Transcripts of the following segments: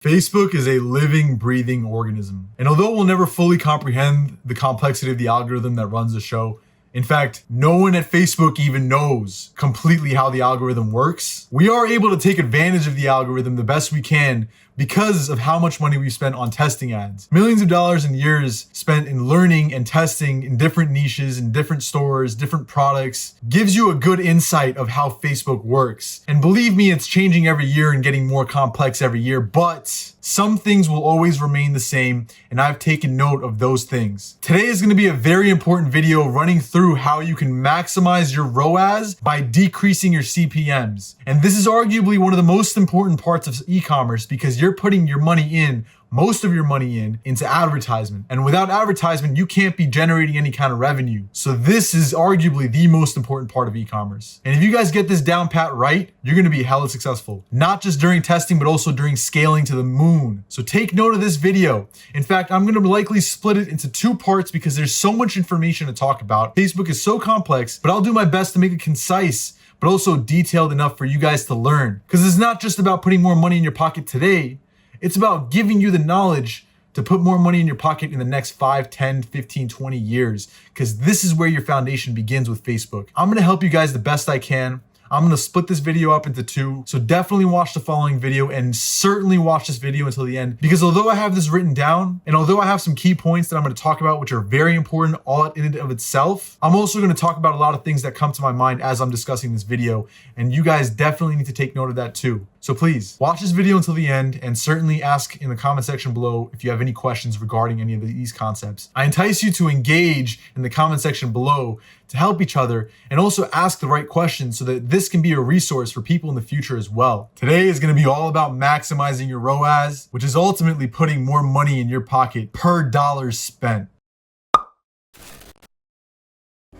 Facebook is a living, breathing organism. And although we'll never fully comprehend the complexity of the algorithm that runs the show, in fact, no one at Facebook even knows completely how the algorithm works. We are able to take advantage of the algorithm the best we can because of how much money we spent on testing ads. Millions of dollars in years spent in learning and testing in different niches, in different stores, different products, gives you a good insight of how Facebook works. And believe me, it's changing every year and getting more complex every year, but some things will always remain the same, and I've taken note of those things. Today is going to be a very important video running through how you can maximize your ROAS by decreasing your CPMs. And this is arguably one of the most important parts of e-commerce because you're putting your money in, most of your money into advertisement. And without advertisement, you can't be generating any kind of revenue. So this is arguably the most important part of e-commerce. And if you guys get this down pat right, you're gonna be hella successful. Not just during testing, but also during scaling to the moon. So take note of this video. In fact, I'm gonna likely split it into two parts because there's so much information to talk about. Facebook is so complex, but I'll do my best to make it concise, but also detailed enough for you guys to learn. Because it's not just about putting more money in your pocket today, it's about giving you the knowledge to put more money in your pocket in the next 5, 10, 15, 20 years, because this is where your foundation begins with Facebook. I'm gonna help you guys the best I can. I'm gonna split this video up into two, so definitely watch the following video and certainly watch this video until the end, because although I have this written down and although I have some key points that I'm gonna talk about which are very important all in and of itself, I'm also gonna talk about a lot of things that come to my mind as I'm discussing this video, and you guys definitely need to take note of that too. So please watch this video until the end and certainly ask in the comment section below if you have any questions regarding any of these concepts. I entice you to engage in the comment section below to help each other and also ask the right questions so that this can be a resource for people in the future as well. Today is going to be all about maximizing your ROAS, which is ultimately putting more money in your pocket per dollar spent.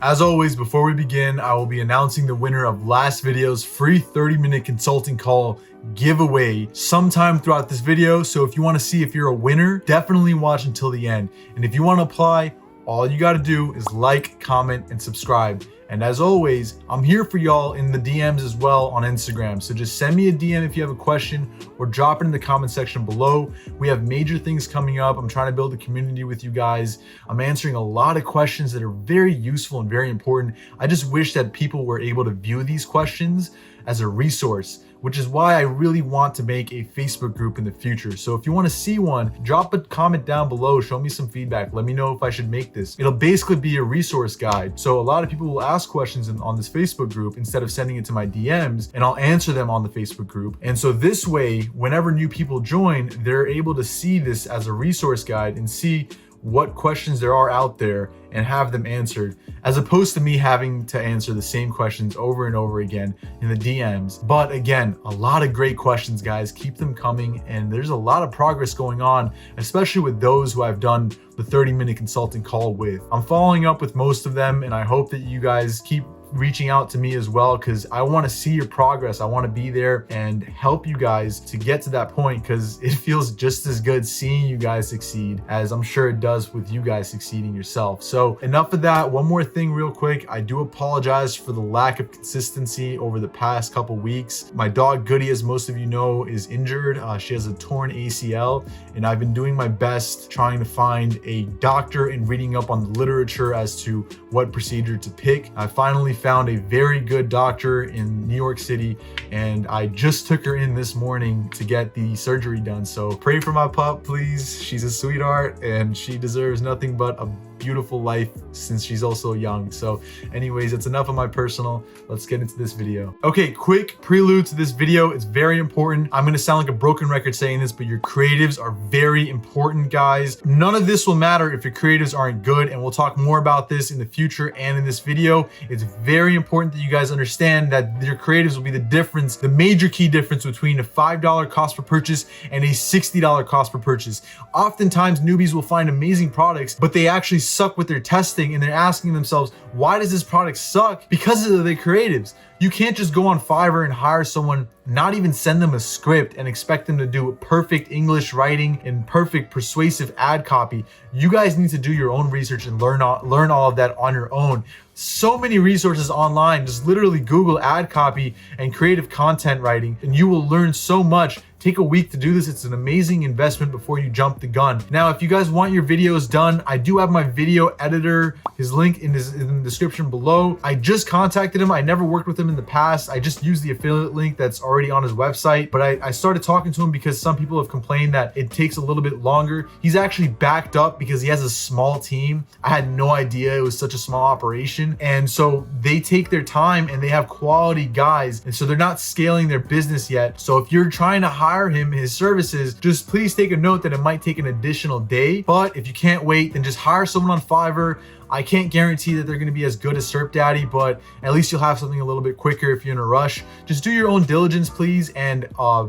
As always, before we begin, I will be announcing the winner of last video's free 30-minute consulting call giveaway sometime throughout this video. So if you want to see if you're a winner, definitely watch until the end. And if you want to apply, all you got to do is like, comment, and subscribe. And as always, I'm here for y'all in the DMs as well on Instagram. So just send me a DM if you have a question or drop it in the comment section below. We have major things coming up. I'm trying to build a community with you guys. I'm answering a lot of questions that are very useful and very important. I just wish that people were able to view these questions as a resource, which is why I really want to make a Facebook group in the future. So if you want to see one, drop a comment down below, show me some feedback. Let me know if I should make this. It'll basically be a resource guide. So a lot of people will ask questions on this Facebook group instead of sending it to my DMs, and I'll answer them on the Facebook group. And so this way, whenever new people join, they're able to see this as a resource guide and see what questions there are out there and have them answered, as opposed to me having to answer the same questions over and over again in the DMs. But again, a lot of great questions, guys. Keep them coming, and there's a lot of progress going on, especially with those who I've done the 30-minute consulting call with. I'm following up with most of them, and I hope that you guys keep reaching out to me as well, because I want to see your progress. I want to be there and help you guys to get to that point, because it feels just as good seeing you guys succeed as I'm sure it does with you guys succeeding yourself. So enough of that. One more thing real quick. I do apologize for the lack of consistency over the past couple weeks. My dog Goody, as most of you know, is injured. She has a torn ACL, and I've been doing my best trying to find a doctor and reading up on the literature as to what procedure to pick. I finally found a very good doctor in New York City, and I just took her in this morning to get the surgery done. So pray for my pup, please. She's a sweetheart and she deserves nothing but a beautiful life since she's also young. So anyways, that's enough of my personal. Let's get into this video. Okay, quick prelude to this video. It's very important. I'm gonna sound like a broken record saying this, but your creatives are very important, guys. None of this will matter if your creatives aren't good, and we'll talk more about this in the future and in this video. It's very important that you guys understand that your creatives will be the difference, the major key difference between a $5 cost per purchase and a $60 cost per purchase. Oftentimes newbies will find amazing products, but they actually suck with their testing, and they're asking themselves, why does this product suck? Because of the creatives. You can't just go on Fiverr and hire someone, not even send them a script, and expect them to do perfect English writing and perfect persuasive ad copy. You guys need to do your own research and learn all of that on your own. So many resources online. Just literally Google ad copy and creative content writing, and you will learn so much take a week to do this. It's an amazing investment before you jump the gun. Now, if you guys want your videos done, I do have my video editor, his link in the description below. I just contacted him. I never worked with him in the past. I just used the affiliate link that's already on his website, but I started talking to him because some people have complained that it takes a little bit longer. He's actually backed up because he has a small team. I had no idea it was such a small operation. And so they take their time and they have quality guys. And so they're not scaling their business yet. So if you're trying to hire him, his services, just please take a note that it might take an additional day. But if you can't wait, then just hire someone on Fiverr. I can't guarantee that they're going to be as good as Serp Daddy, but at least you'll have something a little bit quicker if you're in a rush. Just do your own diligence, please, and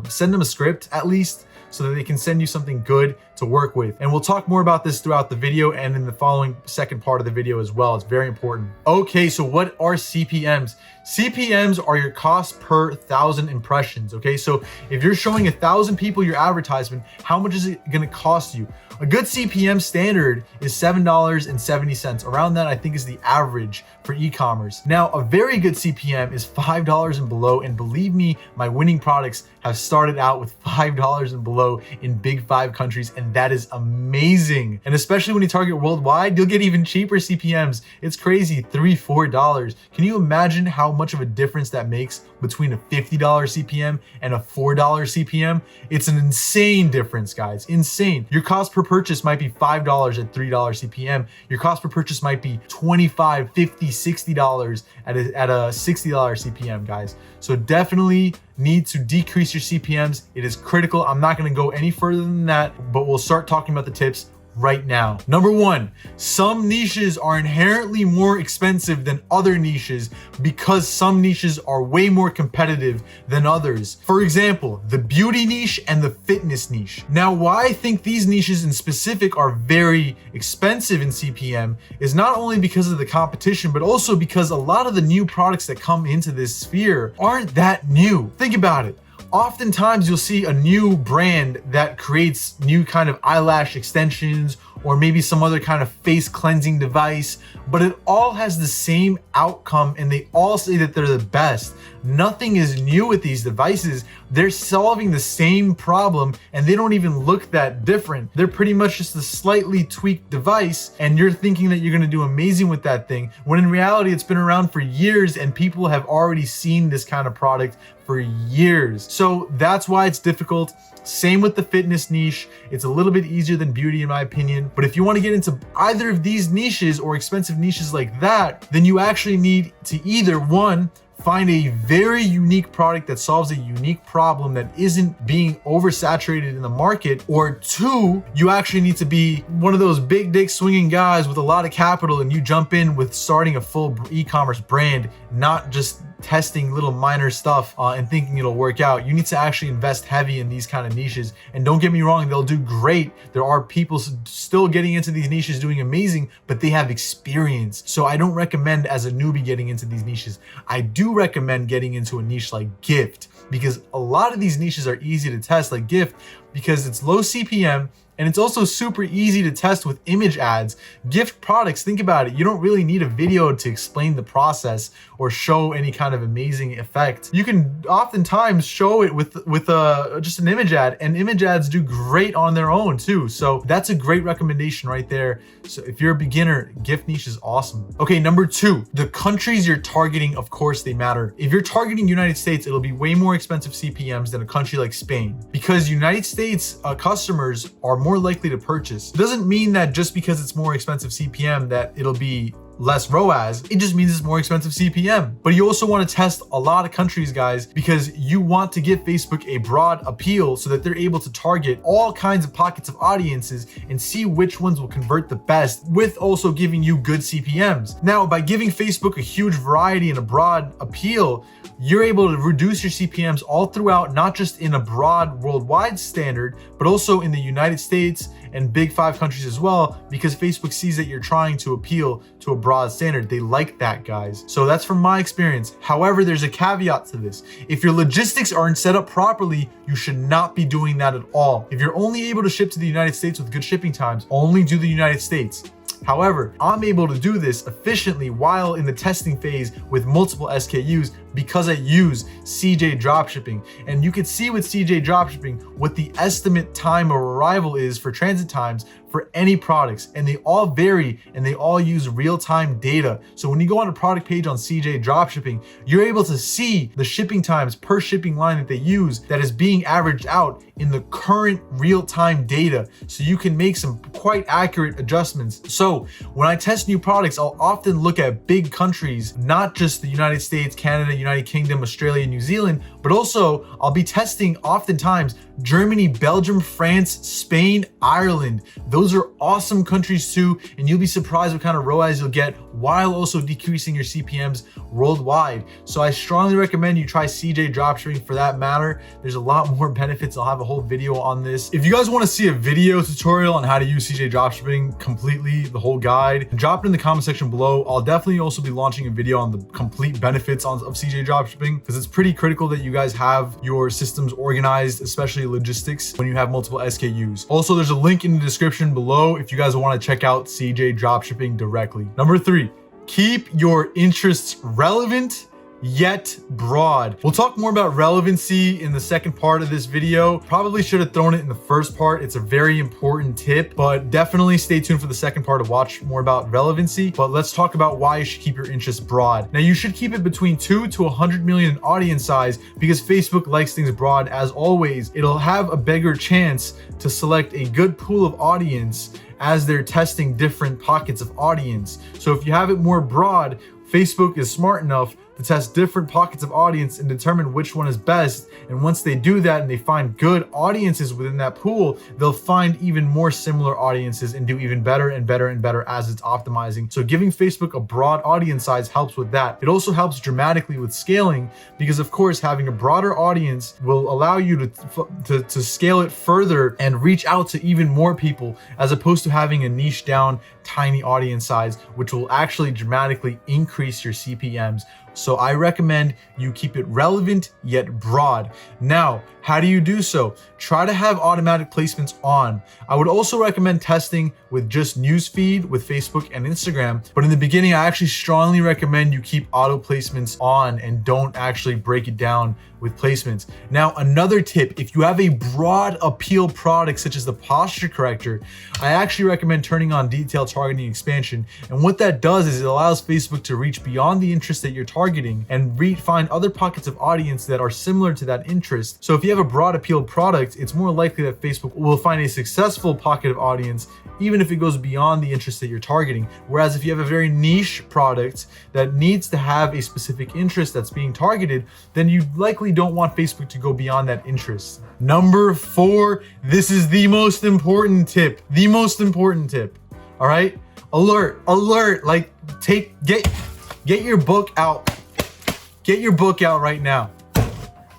send them a script at least, so that they can send you something good to work with. And we'll talk more about this throughout the video and in the following second part of the video as well. It's very important. Okay, so what are CPMs? CPMs are your cost per 1,000 impressions, okay? So if you're showing 1,000 people your advertisement, how much is it gonna cost you? A good CPM standard is $7.70. Around that, I think, is the average for e-commerce. Now, a very good CPM is $5 and below, and believe me, my winning products have started out with $5 and below in big 5 countries, and that is amazing. And especially when you target worldwide, you'll get even cheaper CPMs. It's crazy, $3, $4. Can you imagine how much of a difference that makes between a $50 CPM and a $4 CPM? It's an insane difference, guys, insane. Your cost per purchase might be $5 at $3 CPM. Your cost per purchase might be $25, $50, $60 at a $60 CPM, guys. So definitely need to decrease your CPMs. It is critical. I'm not gonna go any further than that, but we'll start talking about the tips right now. Number 1, some niches are inherently more expensive than other niches because some niches are way more competitive than others. For example, the beauty niche and the fitness niche. Now, why I think these niches in specific are very expensive in CPM is not only because of the competition, but also because a lot of the new products that come into this sphere aren't that new. Think about it. Oftentimes you'll see a new brand that creates new kind of eyelash extensions or maybe some other kind of face cleansing device, but it all has the same outcome and they all say that they're the best. Nothing is new with these devices. They're solving the same problem and they don't even look that different. They're pretty much just a slightly tweaked device and you're thinking that you're gonna do amazing with that thing, when in reality it's been around for years and people have already seen this kind of product for years. So that's why it's difficult. Same with the fitness niche. It's a little bit easier than beauty in my opinion. But if you want to get into either of these niches or expensive niches like that, then you actually need to either, 1, find a very unique product that solves a unique problem that isn't being oversaturated in the market, or 2, you actually need to be one of those big dick swinging guys with a lot of capital and you jump in with starting a full e-commerce brand, not just testing little minor stuff and thinking it'll work out. You need to actually invest heavy in these kind of niches. And don't get me wrong, they'll do great. There are people still getting into these niches doing amazing, but they have experience. So I don't recommend as a newbie getting into these niches. I do recommend getting into a niche like gift, because a lot of these niches are easy to test, like gift, because it's low CPM and it's also super easy to test with image ads. Gift products, think about it. You don't really need a video to explain the process or show any kind of amazing effect. You can oftentimes show it with just an image ad, and image ads do great on their own too. So that's a great recommendation right there. So if you're a beginner, gift niche is awesome. Okay, number 2, the countries you're targeting, of course they matter. If you're targeting United States, it'll be way more expensive CPMs than a country like Spain, because United States customers are more likely to purchase. It doesn't mean that just because it's more expensive CPM that it'll be less ROAS. It just means it's more expensive CPM. But you also want to test a lot of countries, guys, because you want to give Facebook a broad appeal so that they're able to target all kinds of pockets of audiences and see which ones will convert the best, with also giving you good CPMs. Now, by giving Facebook a huge variety and a broad appeal, you're able to reduce your CPMs all throughout, not just in a broad worldwide standard, but also in the United States and big 5 countries as well, because Facebook sees that you're trying to appeal to a broad standard. They like that, guys. So that's from my experience. However, there's a caveat to this. If your logistics aren't set up properly, you should not be doing that at all. If you're only able to ship to the United States with good shipping times, only do the United States. However, I'm able to do this efficiently while in the testing phase with multiple SKUs because I use CJ Dropshipping. And you can see with CJ Dropshipping what the estimate time of arrival is for transit times for any products, and they all vary and they all use real-time data. So when you go on a product page on CJ Dropshipping, you're able to see the shipping times per shipping line that they use that is being averaged out in the current real-time data. So you can make some quite accurate adjustments. So when I test new products, I'll often look at big countries, not just the United States, Canada, United Kingdom, Australia, New Zealand, but also I'll be testing oftentimes Germany, Belgium, France, Spain, Ireland. Those are awesome countries too, and you'll be surprised what kind of ROAS you'll get while also decreasing your CPMs worldwide. So I strongly recommend you try CJ Dropshipping for that matter. There's a lot more benefits. I'll have a whole video on this. If you guys want to see a video tutorial on how to use CJ Dropshipping completely, the whole guide, drop it in the comment section below. I'll definitely also be launching a video on the complete benefits of CJ Dropshipping because it's pretty critical that you guys have your systems organized, especially logistics, when you have multiple SKUs. Also, there's a link in the description below if you guys want to check out CJ Dropshipping directly. Number 3, keep your interests relevant yet broad. We'll talk more about relevancy in the second part of this video. Probably should have thrown it in the first part. It's a very important tip, but definitely stay tuned for the second part to watch more about relevancy. But let's talk about why you should keep your interests broad. Now, you should keep it between 2 to 100 million audience size because Facebook likes things broad. As always, it'll have a bigger chance to select a good pool of audience as they're testing different pockets of audience. So if you have it more broad, Facebook is smart enough to test different pockets of audience and determine which one is best. And once they do that and they find good audiences within that pool, they'll find even more similar audiences and do even better and better and better as it's optimizing. So giving Facebook a broad audience size helps with that. It also helps dramatically with scaling because of course having a broader audience will allow you to scale it further and reach out to even more people as opposed to having a niche down tiny audience size, which will actually dramatically increase your CPMs. So I recommend you keep it relevant yet broad. Now, how do you do so? Try to have automatic placements on. I would also recommend testing with just newsfeed with Facebook and Instagram. But in the beginning, I actually strongly recommend you keep auto placements on and don't actually break it down with placements. Now, another tip, if you have a broad appeal product such as the posture corrector, I actually recommend turning on detailed targeting expansion. And what that does is it allows Facebook to reach beyond the interest that you're targeting and find other pockets of audience that are similar to that interest. So if you have a broad appeal product, it's more likely that Facebook will find a successful pocket of audience even if it goes beyond the interest that you're targeting. Whereas if you have a very niche product that needs to have a specific interest that's being targeted, then you likely don't want Facebook to go beyond that interest. Number 4, this is the most important tip. The most important tip. All right? Alert. Like get your book out. Get your book out right now.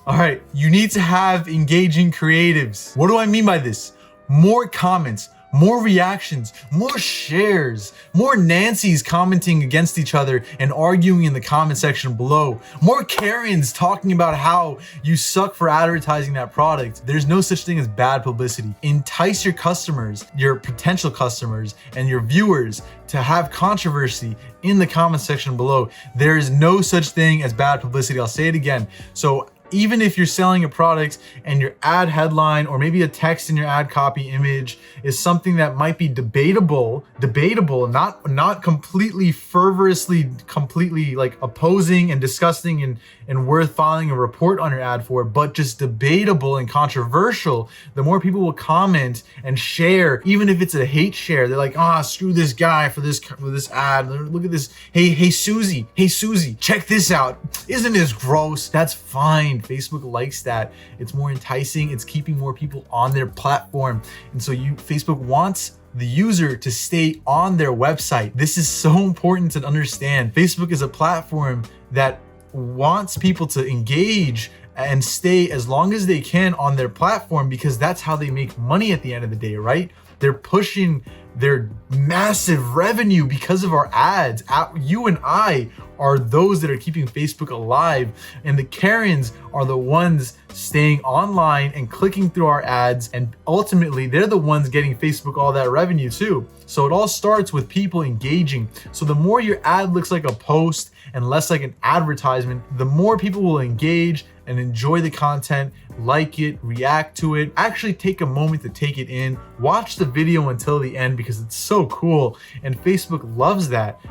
All right, you need to have engaging creatives. What do I mean by this? More comments, more reactions, more shares, more Nancys commenting against each other and arguing in the comment section below, more Karens talking about how you suck for advertising that product. There's no such thing as bad publicity. Entice your customers, your potential customers, and your viewers to have controversy in the comment section below. There is no such thing as bad publicity. I'll say it again. So even if you're selling a product and your ad headline or maybe a text in your ad copy image is something that might be debatable, not completely fervorously, completely like opposing and disgusting and worth filing a report on your ad for, but just debatable and controversial, the more people will comment and share, even if it's a hate share. They're like, screw this guy for this ad. Look at this. Hey Susie, check this out. Isn't this gross? That's fine. Facebook likes that. It's more enticing. It's keeping more people on their platform. And so Facebook wants the user to stay on their website. This is so important to understand. Facebook is a platform that wants people to engage and stay as long as they can on their platform because that's how they make money at the end of the day, right? They're pushing their massive revenue because of our ads. You and I are those that are keeping Facebook alive, and the Karens are the ones staying online and clicking through our ads, and ultimately they're the ones getting Facebook all that revenue too. So it all starts with people engaging. So the more your ad looks like a post and less like an advertisement, the more people will engage and enjoy the content, like it, react to it, actually take a moment to take it in, watch the video until the end because it's so cool, and Facebook loves that.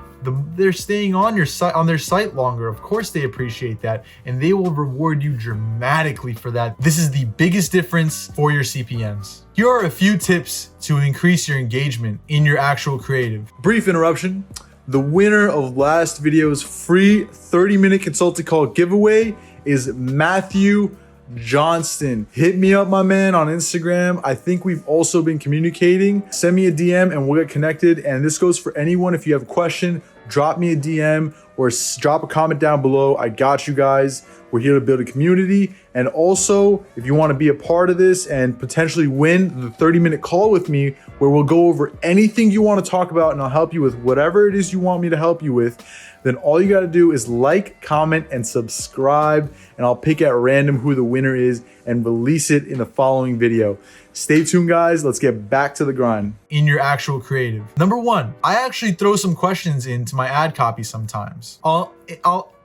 They're staying on your site, on their site longer. Of course they appreciate that, and they will reward you dramatically for that. This is the biggest difference for your CPMs. Here are a few tips to increase your engagement in your actual creative. Brief interruption. The winner of last video's free 30-minute consulting call giveaway is Matthew Johnston. Hit me up, my man, on Instagram. I think we've also been communicating. Send me a DM and we'll get connected. And this goes for anyone. If you have a question, drop me a DM or drop a comment down below. I got you guys. We're here to build a community. And also, if you want to be a part of this and potentially win the 30-minute call with me, where we'll go over anything you want to talk about and I'll help you with whatever it is you want me to help you with, then all you got to do is like, comment, and subscribe, and I'll pick at random who the winner is and release it in the following video. Stay tuned, guys. Let's get back to the grind. In your actual creative. Number one, I actually throw some questions into my ad copy sometimes. I'll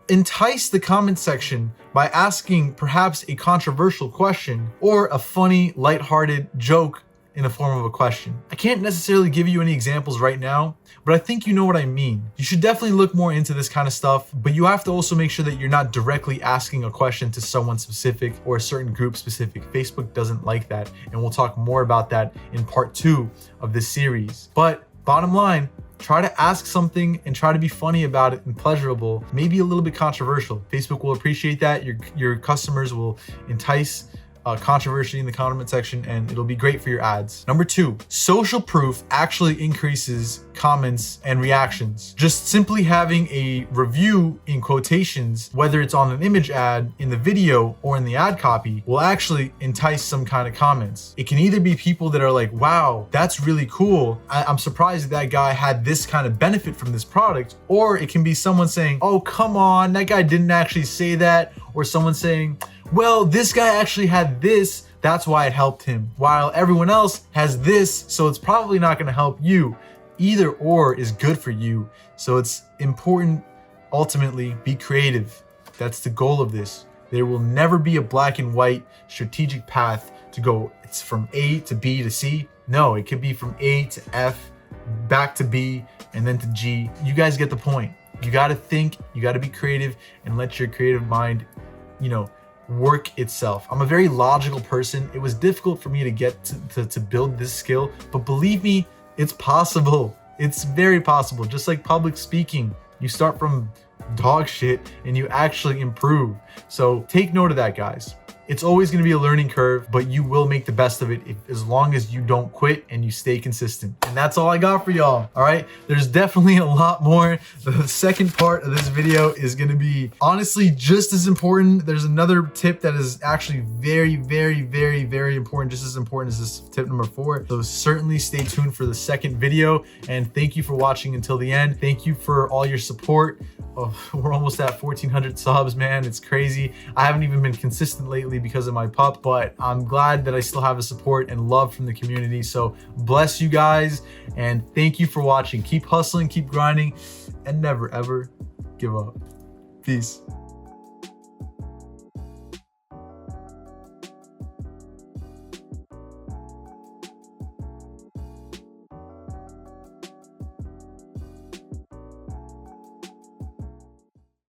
entice the comment section by asking perhaps a controversial question or a funny, lighthearted joke in the form of a question. I can't necessarily give you any examples right now, but I think you know what I mean. You should definitely look more into this kind of stuff, but you have to also make sure that you're not directly asking a question to someone specific or a certain group specific. Facebook doesn't like that, and we'll talk more about that in part 2 of this series. But bottom line, try to ask something and try to be funny about it and pleasurable, maybe a little bit controversial. Facebook will appreciate that. Your customers will entice controversy in the comment section, and it'll be great for your ads. Number 2, social proof actually increases comments and reactions. Just simply having a review in quotations, whether it's on an image ad, in the video, or in the ad copy, will actually entice some kind of comments. It can either be people that are like, wow, that's really cool. I'm surprised that guy had this kind of benefit from this product. Or it can be someone saying, oh, come on, that guy didn't actually say that. Or someone saying, well, this guy actually had this, that's why it helped him, while everyone else has this, so it's probably not going to help you. Either or is good for you. So it's important, ultimately, be creative. That's the goal of this. There will never be a black and white strategic path to go, it's from A to B to C. No, it could be from A to F, back to B, and then to G. You guys get the point. You got to think, you got to be creative, and let your creative mind, work itself. I'm a very logical person. It was difficult for me to get to build this skill, but believe me, it's possible. It's very possible. Just like public speaking, you start from dog shit and you actually improve. So take note of that, guys. It's always going to be a learning curve, but you will make the best of it as long as you don't quit and you stay consistent. And that's all I got for y'all. All right. There's definitely a lot more. The second part of this video is going to be honestly just as important. There's another tip that is actually very, very, very, very important. Just as important as this tip number 4. So certainly stay tuned for the second video. And thank you for watching until the end. Thank you for all your support. Oh, we're almost at 1,400 subs, man. It's crazy. I haven't even been consistent lately because of my pup, but I'm glad that I still have the support and love from the community. So bless you guys, and thank you for watching. Keep hustling, keep grinding, and never ever give up. Peace.